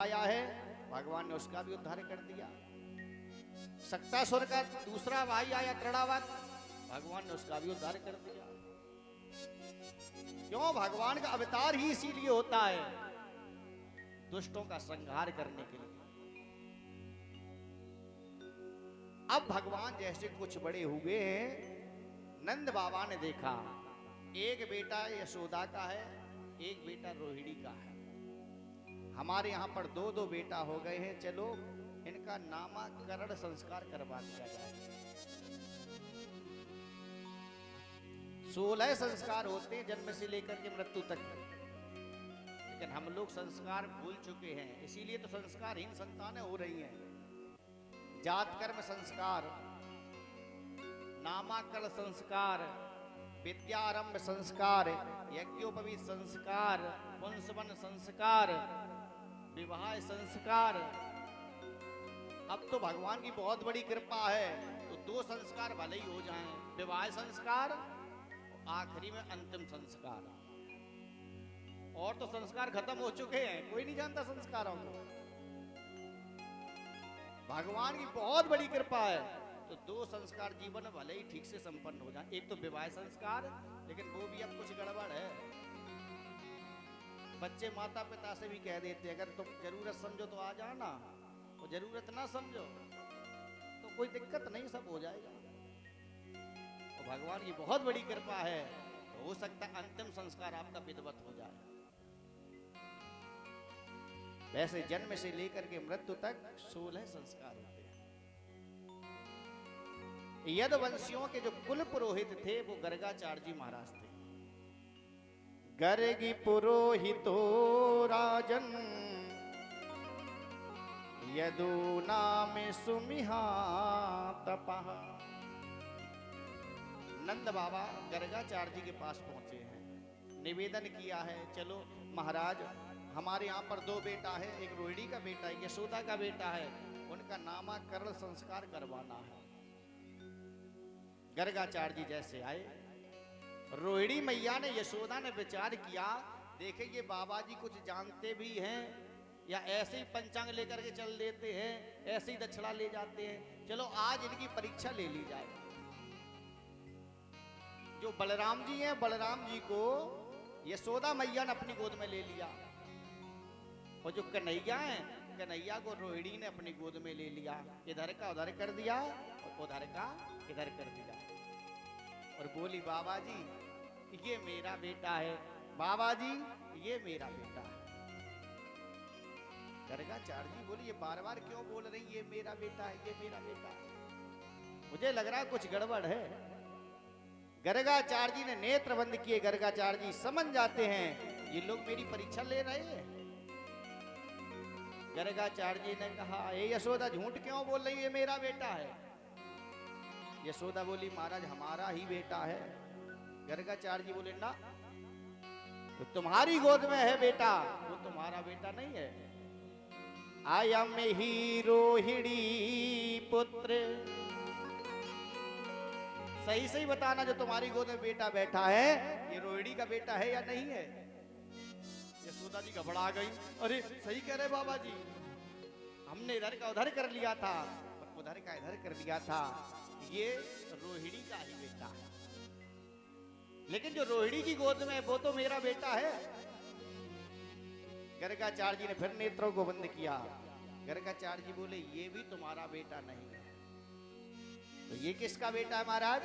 आया है, भगवान ने उसका भी उद्धार कर दिया। सक्तासुर का दूसरा भाई आया तृणावत, भगवान ने उसका भी उद्धार कर दिया। क्यों? भगवान का अवतार ही इसीलिए होता है, दुष्टों का संहार करने के लिए। अब भगवान जैसे कुछ बड़े हुए हैं, नंद बाबा ने देखा एक बेटा यशोदा का है, एक बेटा रोहिणी का है। हमारे यहाँ पर दो दो बेटा हो गए हैं, चलो इनका नामकरण संस्कार करवा दिया जाए। 16 संस्कार होते हैं जन्म से लेकर के मृत्यु तक, लेकिन हम लोग संस्कार भूल चुके हैं, इसीलिए तो संस्कारहीन संतानें हो रही हैं। जात कर्म संस्कार, नामकरण संस्कार, विद्यारंभ संस्कार, यज्ञोपवीत संस्कार, वंशवन संस्कार, विवाह संस्कार। अब तो भगवान की बहुत बड़ी कृपा है, तो 2 संस्कार भले ही हो जाएं, विवाह संस्कार और आखिरी में अंतिम संस्कार। और तो संस्कार खत्म हो चुके हैं, कोई नहीं जानता संस्कारों को। भगवान की बहुत बड़ी कृपा है, तो 2 संस्कार जीवन में भले ही ठीक से संपन्न हो जाए। एक तो विवाह संस्कार, लेकिन वो भी अब कुछ गड़बड़ है। बच्चे माता पिता से भी कह देते, अगर तुम जरूरत समझो तो आ जाना, और जरूरत ना समझो तो कोई दिक्कत नहीं, सब हो जाएगा। और भगवान की बहुत बड़ी कृपा है, तो हो सकता है अंतिम संस्कार आपका विधिवत हो जाए। वैसे जन्म से लेकर के मृत्यु तक 16 संस्कार होते हैं। यदुवंशियों के जो कुल पुरोहित थे वो गर्गाचार्य जी महाराज थे। गर्गी पुरोहितो राजन यदु नाम सुमिहा तपः। नंद बाबा गर्गाचार्य जी के पास पहुंचे हैं, निवेदन किया है, चलो महाराज हमारे यहाँ पर 2 बेटा है, एक रोहिणी का बेटा, एक यशोदा का बेटा है, उनका नामकरण संस्कार करवाना है। गर्गाचार्य जी जैसे आए, रोहिणी मैया ने, यशोदा ने विचार किया, देखे ये बाबा जी कुछ जानते भी हैं या ऐसे ही पंचांग लेकर के चल देते हैं, ऐसे ही दक्षिणा ले जाते हैं, चलो आज इनकी परीक्षा ले ली जाए। जो बलराम जी हैं, बलराम जी को यशोदा मैया ने अपनी गोद में ले लिया, और जो कन्हैया है, कन्हैया को रोहिणी ने अपनी गोद में ले लिया। इधर का उधर कर दिया और उधर का इधर कर दिया, और बोली बाबा जी ये मेरा बेटा है, बाबा जी ये मेरा बेटा है। गर्गाचार्य जी बोली ये बार बार क्यों बोल रही, ये मेरा बेटा है, ये मेरा बेटा है, मुझे लग रहा है कुछ गड़बड़ है। गर्गाचार्य जी ने नेत्र बंद किए। गर्गाचार्य जी समझ जाते हैं ये लोग मेरी परीक्षा ले रहे हैं। गर्गाचार्य जी ने कहा, ये यशोदा झूठ क्यों बोल रही है, ये मेरा बेटा है। यशोदा बोली महाराज हमारा ही बेटा है। गर्गाचार्य जी बोले ना, तो तुम्हारी गोद में है बेटा, वो तुम्हारा बेटा नहीं है। आयम ही रोहिणी पुत्र, सही सही बताना जो तुम्हारी गोद में बेटा बैठा है ये रोहिणी का बेटा है या नहीं है। यशोदा जी घबरा गई, अरे सही कह रहे बाबा जी, हमने इधर का उधर कर लिया था, उधर का इधर कर दिया था, ये रोहिणी का ही बेटा है, लेकिन जो रोहिणी की गोद में है वो तो मेरा बेटा है। गर्गाचार्य जी ने फिर नेत्रों को बंद किया। गर्गाचार्य जी बोले ये भी तुम्हारा बेटा नहीं है, तो ये किसका बेटा है महाराज?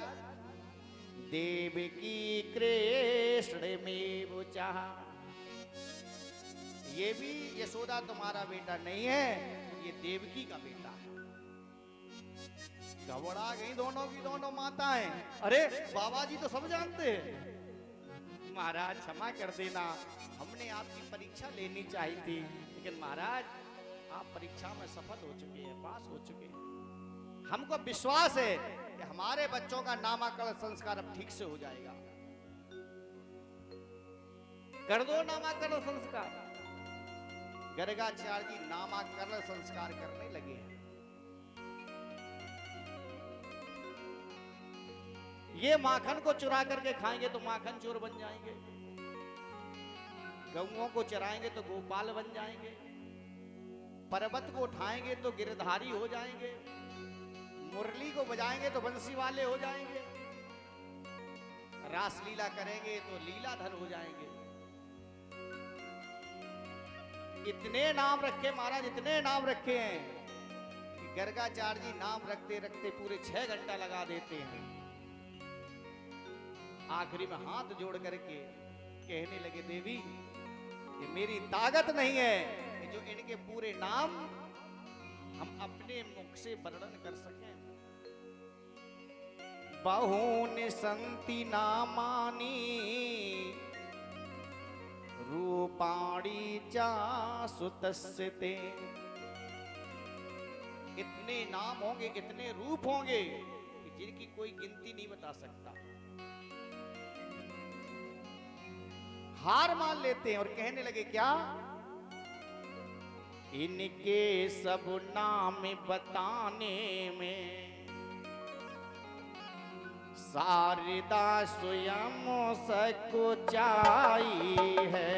देवकी कृष्ण में वो चाह, ये भी यशोदा तुम्हारा बेटा नहीं है, ये देवकी का बेटा है। घबरा गई दोनों की दोनों माताएं, अरे बाबा जी तो सब जानते हैं। महाराज क्षमा कर देना, हमने आपकी परीक्षा लेनी चाहिए थी, लेकिन महाराज आप परीक्षा में सफल हो चुके हैं, पास हो चुके हैं। हमको विश्वास है कि हमारे बच्चों का नामकरण संस्कार अब ठीक से हो जाएगा। कर दो नामकरण संस्कार। गर्गाचार्य जी नामकरण संस्कार करने लगे हैं। ये माखन को चुरा करके खाएंगे तो माखन चोर बन जाएंगे, गऊओं को चराएंगे तो गोपाल बन जाएंगे, पर्वत को उठाएंगे तो गिरधारी हो जाएंगे, मुरली को बजाएंगे तो बंसी वाले हो जाएंगे, रासलीला करेंगे तो लीलाधर हो जाएंगे। इतने नाम रखे महाराज, इतने नाम रखे हैं कि गर्गाचार्य जी नाम रखते रखते पूरे 6 घंटा लगा देते हैं। आखिरी में हाथ जोड़ करके कहने लगे, देवी ये मेरी ताकत नहीं है कि जो इनके पूरे नाम हम अपने मुख से वर्णन कर सकें। बहुनि संति नामानि रूपाणी चा सुतस्य ते। इतने नाम होंगे, इतने रूप होंगे कि जिनकी कोई गिनती नहीं बता सकता। हार मान लेते हैं और कहने लगे, क्या इनके सब नाम बताने में शारदा स्वयं सकुचाई है।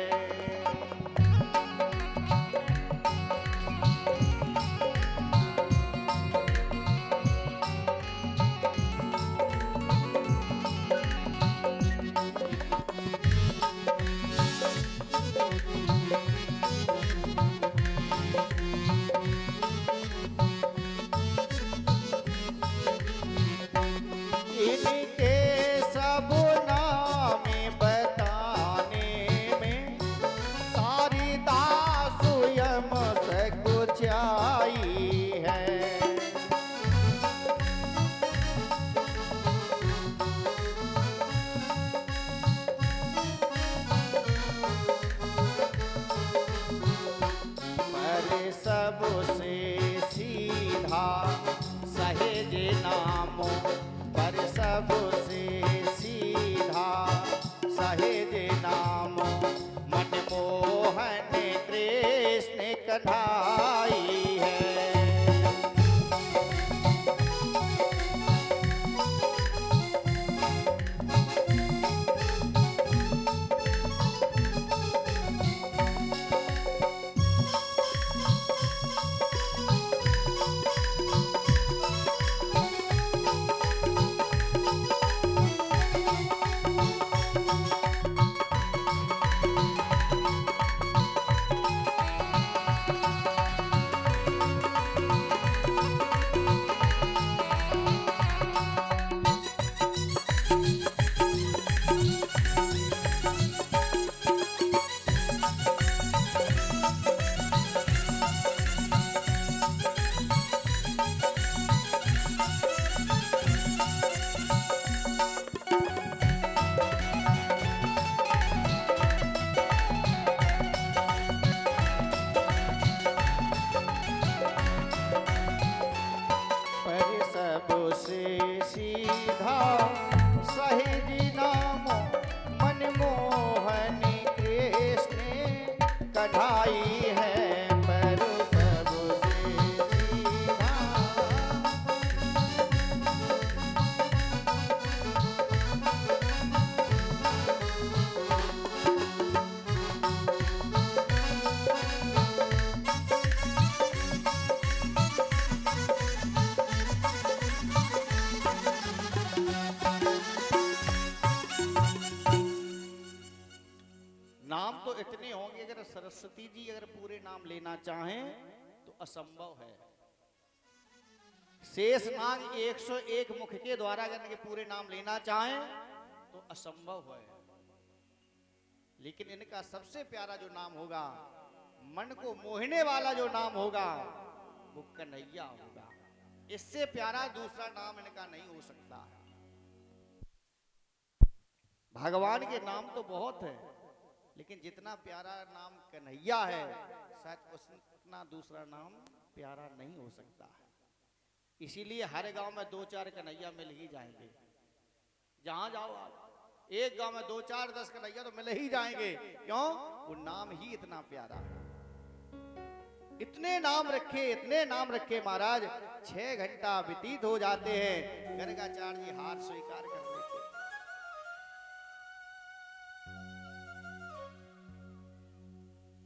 सरस्वती जी अगर पूरे नाम लेना चाहें तो असंभव है। शेष नाग 101 मुख के द्वारा अगर के पूरे नाम लेना चाहें तो असंभव है। लेकिन इनका सबसे प्यारा जो नाम होगा, मन को मोहने वाला जो नाम होगा, वो कन्हैया होगा। इससे प्यारा दूसरा नाम इनका नहीं हो सकता। भगवान के नाम तो बहुत है, लेकिन जितना प्यारा नाम कन्हैया है, शायद उतना दूसरा नाम प्यारा नहीं हो सकता है। इसीलिए हर गांव में 2-4 कन्हैया मिल ही जाएंगे। जहां जाओ आप, एक गांव में 2-4-10 कन्हैया तो मिल ही जाएंगे। क्यों? वो नाम ही इतना प्यारा है। इतने नाम रखे, इतने नाम रखे महाराज, 6 घंटा व्यतीत हो जाते हैं। गर्गाचार्य जी हार स्वीकार कर लेते।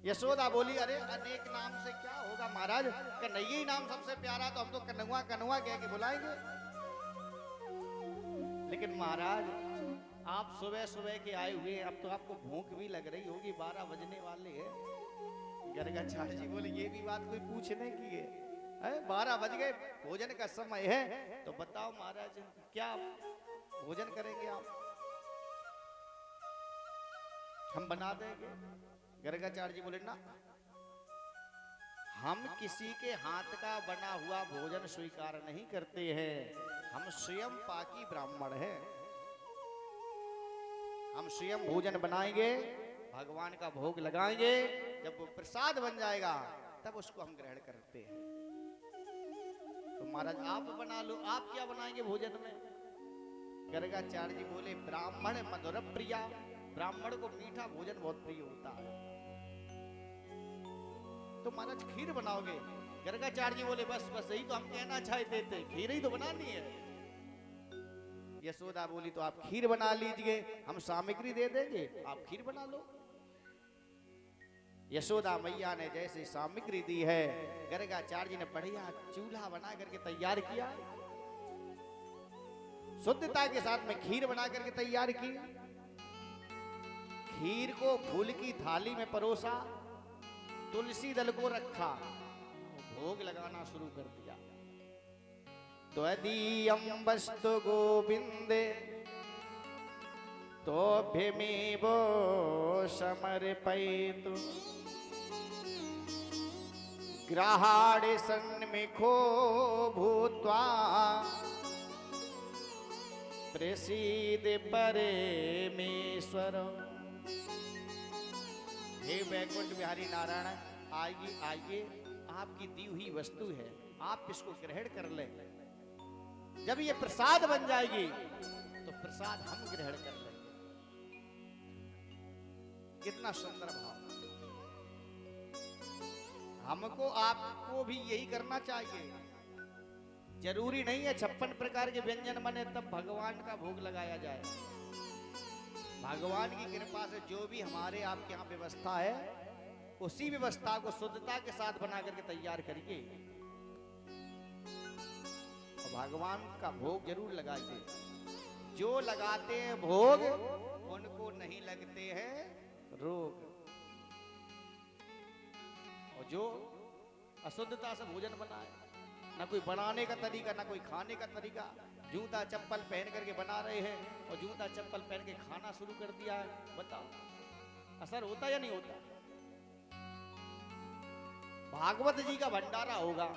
यशोदा बोली, अरे अनेक नाम से क्या होगा महाराज। महाराज कन्हैया ही नाम सबसे प्यारा, तो हम तो कन्हुआ कन्हुआ कह के बुलाएंगे। लेकिन महाराज आप सुबह सुबह के आए हुए, अब तो आपको भूख भी लग रही होगी, 12 बजने वाले हैं। गर्गाचार्य जी बोले ये भी बात कोई पूछने की है? 12 बज गए, भोजन का समय है, तो बताओ महाराज क्या भोजन करेंगे आप? हम बना देंगे। गर्गाचार्य जी बोले ना, हम किसी के हाथ का बना हुआ भोजन स्वीकार नहीं करते हैं, हम स्वयं पाकी ब्राह्मण हैं। हम स्वयं भोजन बनाएंगे, भगवान का भोग लगाएंगे, जब वो प्रसाद बन जाएगा तब उसको हम ग्रहण करते हैं। तो महाराज आप बना लो, आप क्या बनाएंगे भोजन में? गर्गाचार्य जी बोले ब्राह्मण मधुर प्रिया, ब्राह्मण को मीठा भोजन बहुत प्रिय होता है, तो महाराज खीर बनाओगे? गर्गाचार्य जी बोले बस बस यही तो हम कहना चाहते थे, खीर ही तो बनानी है। यशोदा बोली तो आप खीर बना लीजिए, हम सामग्री दे देंगे, आप खीर बना लो। यशोदा मैया ने जैसे सामग्री दी है, गर्गाचार्य जी ने बढ़िया चूल्हा बना करके तैयार किया, शुद्धता के साथ में खीर बना करके तैयार की। खीर को फूल की थाली में परोसा, तुलसी दल को रखा, भोग लगाना शुरू कर दिया। त्वदीयं वस्तु गोविंदे तोभ्यमेव समर्पयतु, ग्रहाणे सन्मुखो भूत्वा प्रसीद परमेश्वर। हे वैकुंठ बिहारी नारायण, आइए आइए, आपकी दी हुई वस्तु है, आप इसको ग्रहण कर लें। जब ये प्रसाद बन जाएगी तो प्रसाद हम ग्रहण कर लेंगे। कितना सुंदर भाव। हमको आपको भी यही करना चाहिए। जरूरी नहीं है 56 प्रकार के व्यंजन बने तब भगवान का भोग लगाया जाए। भगवान की कृपा से जो भी हमारे आपके यहाँ व्यवस्था है, उसी व्यवस्था को शुद्धता के साथ बना करके तैयार करिए, भगवान का भोग जरूर लगाइए। जो लगाते हैं भोग उनको नहीं लगते हैं रोग, और जो अशुद्धता से भोजन बनाए, ना कोई बनाने का तरीका, ना कोई खाने का तरीका, जूता चप्पल पहन करके बना रहे हैं और जूता चप्पल पहन के खाना शुरू कर दिया है, बताओ असर होता या नहीं होता? भागवत जी का भंडारा होगा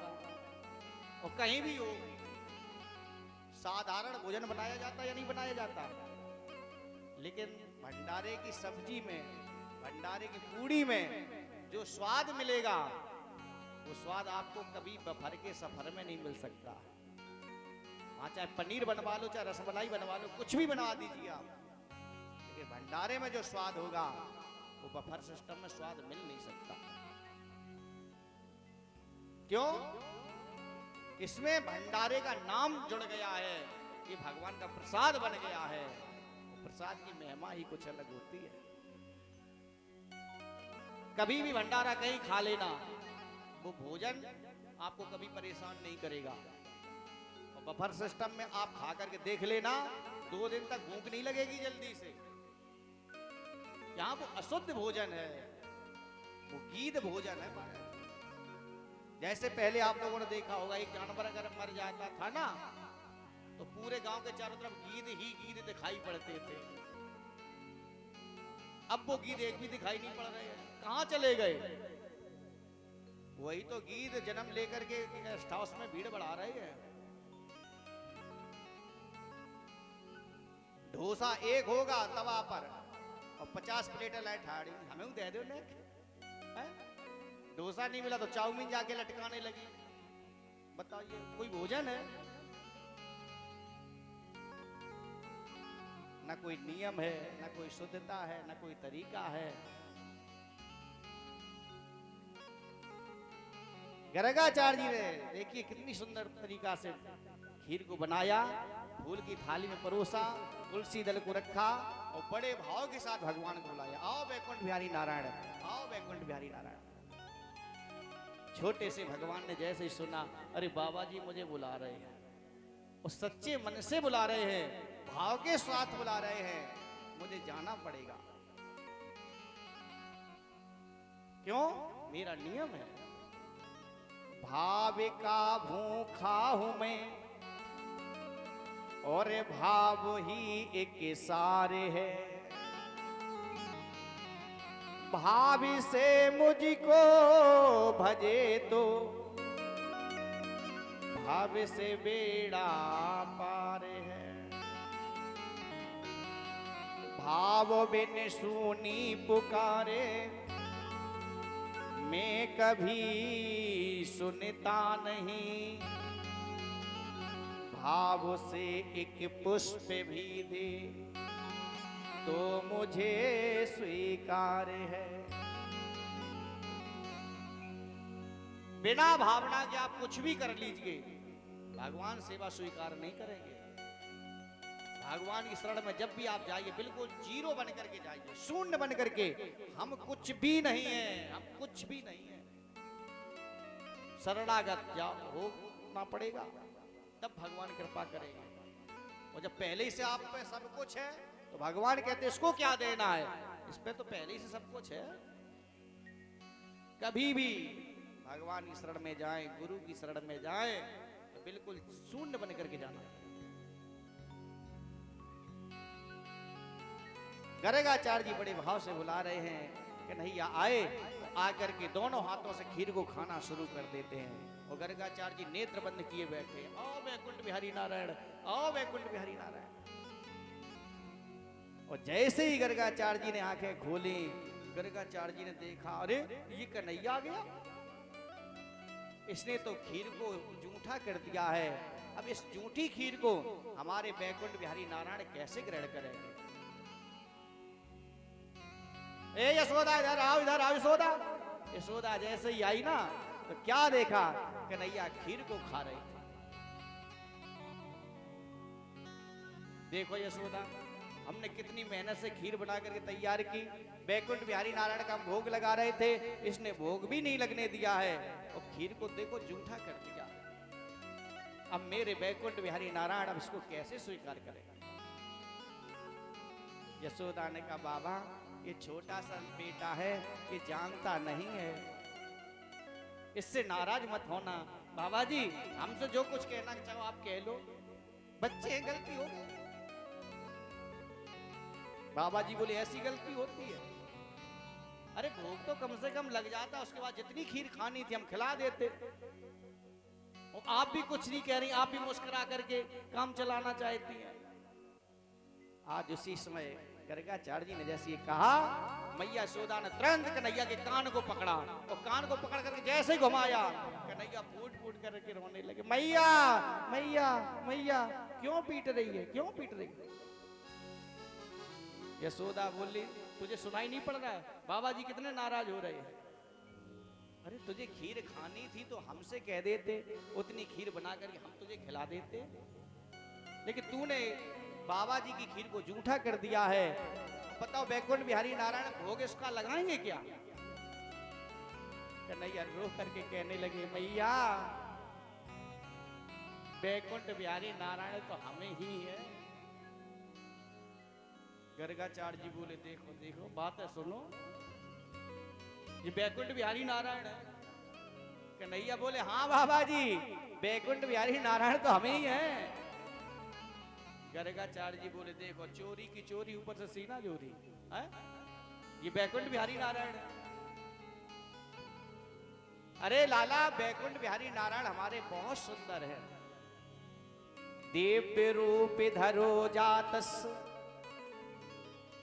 और कहीं भी हो, साधारण भोजन बनाया जाता या नहीं बनाया जाता, लेकिन भंडारे की सब्जी में, भंडारे की पूड़ी में जो स्वाद मिलेगा, वो स्वाद आपको कभी बफर के सफर में नहीं मिल सकता। हाँ, चाहे पनीर बनवा लो, चाहे रसमलाई बनवा लो, कुछ भी बनवा दीजिए आप, लेकिन भंडारे में जो स्वाद होगा वो बफर सिस्टम में स्वाद मिल नहीं सकता। क्यों? इसमें भंडारे का नाम जुड़ गया है, ये भगवान का प्रसाद बन गया है, वो प्रसाद की महिमा ही कुछ अलग होती है। कभी भी भंडारा कहीं खा लेना, वो भोजन आपको कभी परेशान नहीं करेगा। और बफर सिस्टम में आप खा करके देख लेना, 2 दिन तक भूख नहीं लगेगी जल्दी से। यहाँ वो अशुद्ध भोजन है, वो गीध भोजन है। जैसे पहले आप लोगों ने देखा होगा, एक जानवर अगर मर जाता था ना, तो पूरे गांव के चारों तरफ गीध ही गीध दिखाई पड़ते थे। अब वो गीध एक भी दिखाई नहीं पड़ रहे हैं, कहां चले गए? वही तो गीध जन्म लेकर के गेस्ट हाउस में भीड़ बढ़ा रहे हैं। डोसा एक होगा तवा पर और 50 प्लेटें लाइट ठाड़ी, हमें दे दो ने। डोसा नहीं मिला तो चाउमीन जाके लटकाने लगी। बताइए, कोई भोजन है? ना कोई नियम है, ना कोई शुद्धता है, ना कोई तरीका है। गर्गाचार्य जी ने देखिए कितनी सुंदर तरीका से खीर को बनाया, फूल की थाली में परोसा, तुलसी दल को रखा और बड़े भाव के साथ भगवान को बुलाया। आओ वैकुंठ बिहारी नारायण, आओ वैकुंठ बिहारी नारायण। छोटे से भगवान ने जैसे ही सुना, अरे बाबा जी मुझे बुला रहे हैं, वो सच्चे मन से बुला रहे हैं, भाव के साथ बुला रहे हैं, मुझे जाना पड़ेगा। क्यों? मेरा नियम है, भाव का भूखा हूं मैं और भाव ही एक सारे है। भाव से मुझको भजे तो भाव से बेड़ा पार है। भाव बिन सुनी पुकारे मैं कभी सुनता नहीं। भाव से एक पुष्प भी दे तो मुझे स्वीकार है। बिना भावना के आप कुछ भी कर लीजिए, भगवान सेवा स्वीकार नहीं करेंगे। भगवान की शरण में जब भी आप जाइए, बिल्कुल जीरो बन करके जाइए, शून्य बन करके। हम कुछ भी नहीं है, हम कुछ भी नहीं है। शरणागत होना पड़ेगा, तब भगवान कृपा करेंगे। और जब पहले ही से आप पे सब कुछ है, तो भगवान कहते इसको क्या देना है, इस पे तो पहले ही से सब कुछ है। कभी भी भगवान की शरण में जाएं, गुरु की शरण में जाएं, तो बिल्कुल शून्य बन करके जाना। गर्गाचार्य जी बड़े भाव से बुला रहे हैं कि नहीं आए, तो आकर के दोनों हाथों से खीर को खाना शुरू कर देते हैं। और गर्गाचार्य जी नेत्र बंद किए बैठे, आओ वैकुंठ बिहारी नारायण, आओ वैकुंठ बिहारी नारायण। और जैसे ही गर्गाचार्य जी ने आंखें खोली, गर्गाचार्य जी ने देखा, अरे ये कन्हैया आ गया, इसने तो खीर को जूठा कर दिया है। अब इस जूठी खीर को हमारे वैकुंठ बिहारी नारायण कैसे ग्रहण करेंगे। ए यशोदा इधर आओ, इधर आओ यशोदा। यशोदा जैसे ही आई ना, तो क्या देखा, कन्हैया खीर को खा रहे थे। देखो यशोदा, हमने कितनी मेहनत से खीर बना करके तैयार की, वैकुंठ बिहारी नारायण का भोग लगा रहे थे, इसने भोग भी नहीं लगने दिया है, और खीर को देखो जूठा कर दिया। अब मेरे वैकुंठ बिहारी नारायण अब इसको कैसे स्वीकार करेगा। यशोदा ने कहा, बाबा ये छोटा सा बेटा है, ये जानता नहीं है, इससे नाराज मत होना। बाबा जी हमसे जो कुछ कहना चाहो आप कह लो, बच्चे हैं, गलती हो गई। बाबा जी बोले ऐसी गलती होती है, अरे भोग तो कम से कम लग जाता, उसके बाद जितनी खीर खानी थी हम खिला देते। और आप भी कुछ नहीं कह रही, आप भी मुस्कुरा करके काम चलाना चाहती हैं। आज उसी समय गर्गाचार्य जी ने जैसे ये कहा, मैया यशोदा ने तुरंत कन्हैया के कान को पकड़ा, और कान को पकड़ करके जैसे ही घुमाया, कन्हैया फूट फूट करके रोने लगे, मैया मैया मैया क्यों पीट रही है, क्यों पीट रही है। यशोदा बोली, तुझे सुनाई नहीं पड़ रहा है बाबा जी कितने नाराज हो रहे हैं। अरे तुझे खीर खानी थी तो हमसे कह देते, उतनी खीर बना कर हम तुझे खिला देते, लेकिन तूने बाबा जी की खीर को जूठा कर दिया है। बताओ वैकुंठ बिहारी नारायण भोग इसका लगाएंगे क्या। कन्हैया रो करके कहने लगे, मैया वैकुंठ बिहारी नारायण तो हमें ही है। गर्गाचार्य जी बोले, देखो देखो बात है, सुनो, ये वैकुंठ बिहारी नारायण है। कन्हैया बोले, हाँ बाबा जी वैकुंठ बिहारी नारायण तो हमें ही है। गर्गाचार्य जी बोले, देखो चोरी की चोरी ऊपर से सीना चोरी है, ये वैकुंठ बिहारी नारायण है। अरे लाला वैकुंठ बिहारी नारायण हमारे बहुत सुंदर है। दिव्य रूप धरो जातस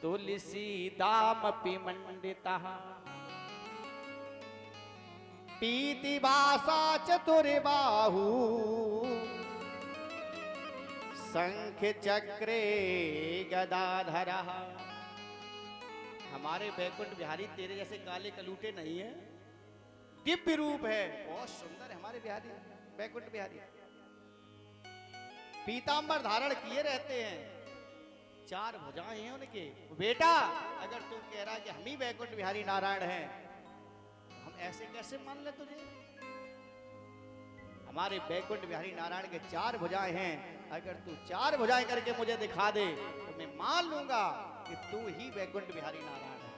तुलसी दाम पिमंडिता पीति वासा चतुर्बाहु शंख चक्रे गदाधर। हमारे वैकुंठ बिहारी तेरे जैसे काले कलूटे नहीं है, दिव्य रूप है, बहुत सुंदर है हमारे बिहारी वैकुंठ बिहारी। पीतांबर धारण किए रहते हैं, 4 भुजाएं हैं उनके। बेटा अगर तू कह रहा है कि हम ही वैकुंठ बिहारी नारायण हैं, हम ऐसे कैसे मान ले तुझे। हमारे बैकुंठ बिहारी नारायण के 4 भुजाएं हैं। अगर तू 4 भुजाएं करके मुझे दिखा दे तो मैं मान लूंगा कि तू ही बैकुंठ बिहारी नारायण है।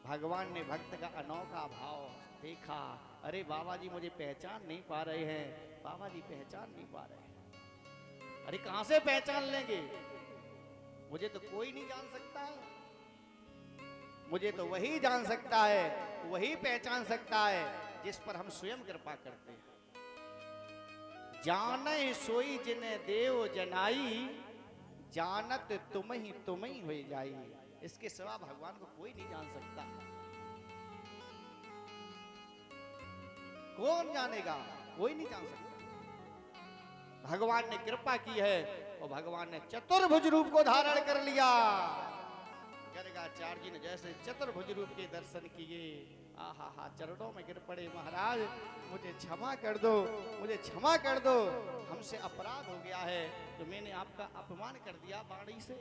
भगवान ने भक्त का अनोखा भाव देखा। अरे बाबा जी मुझे पहचान नहीं पा रहे हैं, बाबा जी पहचान नहीं पा रहे हैं। अरे कहां से पहचान लेंगे, मुझे तो कोई नहीं जान सकता है, मुझे तो वही जान सकता है, वही पहचान सकता है जिस पर हम स्वयं कृपा करते हैं। जाने सोई जिन्हें देव जनाई, जानत तुम ही हो जाई। इसके सिवा भगवान को कोई नहीं जान सकता। कौन जानेगा, कोई नहीं जान सकता। भगवान ने कृपा की है और भगवान ने चतुर्भुज रूप को धारण कर लिया। गर्गाचार्य जी ने जैसे चतुर्भुज रूप के दर्शन किए, आहा चरणों में गिर पड़े, महाराज मुझे क्षमा कर दो, मुझे क्षमा कर दो, हमसे अपराध हो गया है तो मैंने आपका अपमान कर दिया वाणी से।